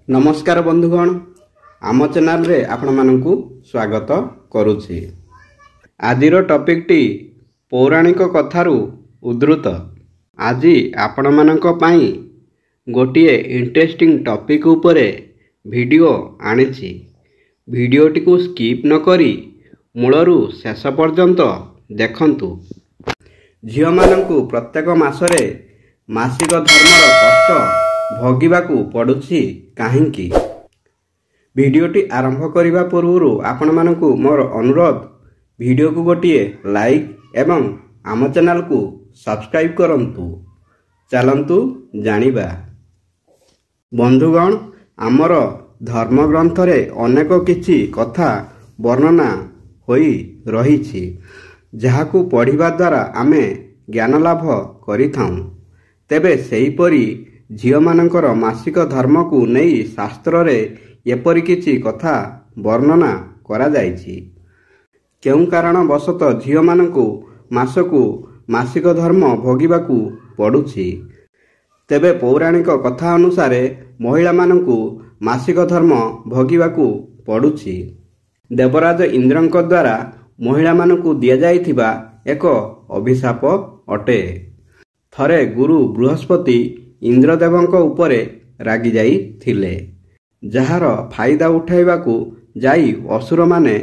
नमस्कार बंधुगण, आम चैनल रे आपण मानकु स्वागत करुछि। आजिर टॉपिक टी पौराणिक कथारु उद्धृत। आज आपण मानक पई गोटिए इंटरेस्टिंग टॉपिक उपरे वीडियो आनिछि। वीडियोटी को स्किप न करी मूलरू शेष पर्यंत देखंतु। झियो मानकु प्रत्येक मासरे मासिक धर्मर कष्ट भोगिबाकू पड़ुछि काहिंकी। वीडियोटी आरंभ करिबा पूर्वरु आपण मानकु मोर अनुरोध, वीडियो को गोटिए लाइक एवं आम चैनल को सब्सक्राइब करंतु। चलंतु जानिबा। बंधुगण, आमर धर्मग्रंथ रे अनेक किछि कथा वर्णना होई रहिछि, जाहाकू पढ़िबा द्वारा आमे ज्ञान लाभ करिथाउ। तेबे सेहीपरि झियो मानकर मासिक धर्म को नहीं शास्त्र रे एपरि किछि कथा वर्णना करा जाइछि। केउ कारण वशत झियो मानकु मासकु मासिक धर्म भोगिबाकू पड़ुछि। तेबे पौराणिक कथा अनुसार महिला मानकु मासिक धर्म भोगिबाकू पड़ुछि। देवराज इंद्रଙ୍କ द्वारा महिला मानकु दिया जाइथिबा एक अभिशाप अटे। थरे गुरु बृहस्पति इंद्रदेवଙ୍କ उपरे रागी जाई थिले, जहार फायदा उठाइबाकू जाई असुर माने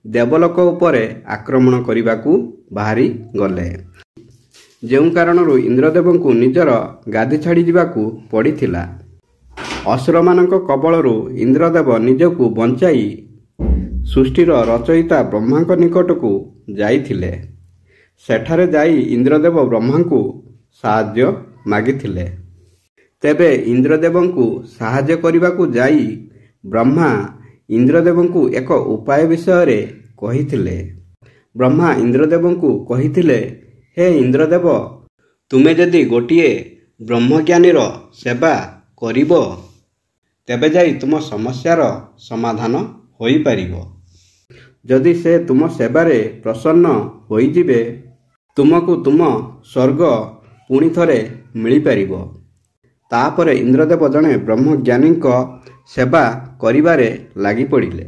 देवलोक उपरे आक्रमण करिबाकू बाहरी गले। जेउ कारणरू इंद्रदेवଙ୍କୁ निजर गादी छाड़ी जिबाकू पड़िथिला। असुर मानक कबलरू इंद्रदेव निजकू बंचाई सृष्टिर रचयिता ब्रह्मांक निकटकू जाइथिले। सेठारे जाई इंद्रदेव ब्रह्मांकू साहाय्य मागिथिले। तेबे इंद्रदेवଙ୍କୁ साहाय्य करिबाकू जाई ब्रह्मा इंद्रदेवଙ୍କୁ एक उपाय विषय रे कहिथिले। ब्रह्मा इंद्रदेवଙ୍କୁ कहिथिले, हे इंद्रदेव, तुमे जदि गोटिए ब्रह्मज्ञानीर सेवा करिबो तेबे जाई तुम समस्यार समाधान होई पारिबो। जदि से तुम सेवारे प्रसन्न होई जिबे तुमको तुम स्वर्ग पुणी थरे मिली पारिबो। तापरे इंद्रदेव जने ब्रह्मज्ञानी सेवा करिबारे लागि पड़िले।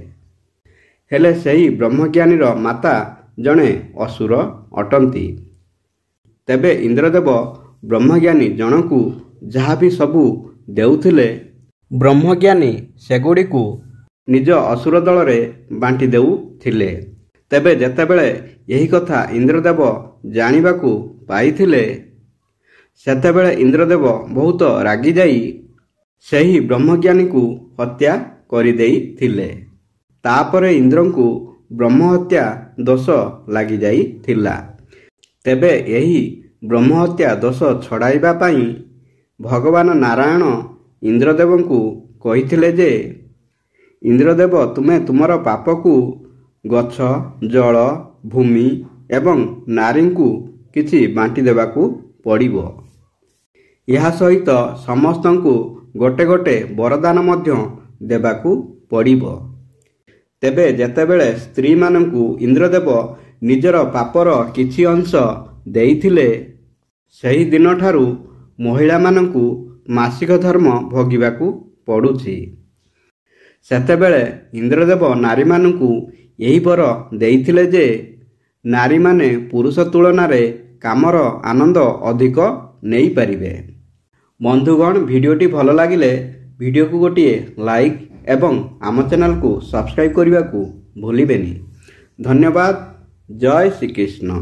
हेले सेही ब्रह्मज्ञानीर माता जने असुर अटंती। तेबे इंद्रदेव ब्रह्मज्ञानी जनकू जहा भी सबू देउथिले, ब्रह्मज्ञानी सेगुड़ीकू निज असुर दल रे बांटी देउथिले। तेबे जेतेबेले यही कथा इंद्रदेव जानिबाकू पाइथिले, सेतेबेले इंद्रदेव बहुत रागी जाई सेही ब्रह्मज्ञानी को हत्या करि देइथिले। तापरे इंद्रंकु ब्रह्महत्या दोष लागि जाई थिला। तेबे यही ब्रह्महत्या दोष छड़ाइबा पाई भगवान नारायण इंद्रदेवंकु कहिथिले जे, इंद्रदेव, तुमे तुमर पापकू गछ, जल, भूमि एवं नारींकु किछि बांटी देबाकू पड़िबो। यह सहित समस्तंकु गोटे गोटे वरदान मध्य देबाकू पड़िबो। तेबे जेतेबेले स्त्री मानंकु इंद्रदेव निजर पापर किछि अंश देइथिले, सही दिन ठारू महिला मानंकु मासिक धर्म भोगिबाकू पड़ुछि। सेतेबेले इंद्रदेव नारी मानंकु यही वर देइथिले जे नारी माने पुरुष तुलना रे कामर आनंद अधिक नहीं पारिबे। बंधुगण, वीडियोटी भल लागिले वीडियो को गोटिए लाइक एवं आम चैनल को सब्सक्राइब करने को भूलिबेनी। धन्यवाद। जय श्री कृष्ण।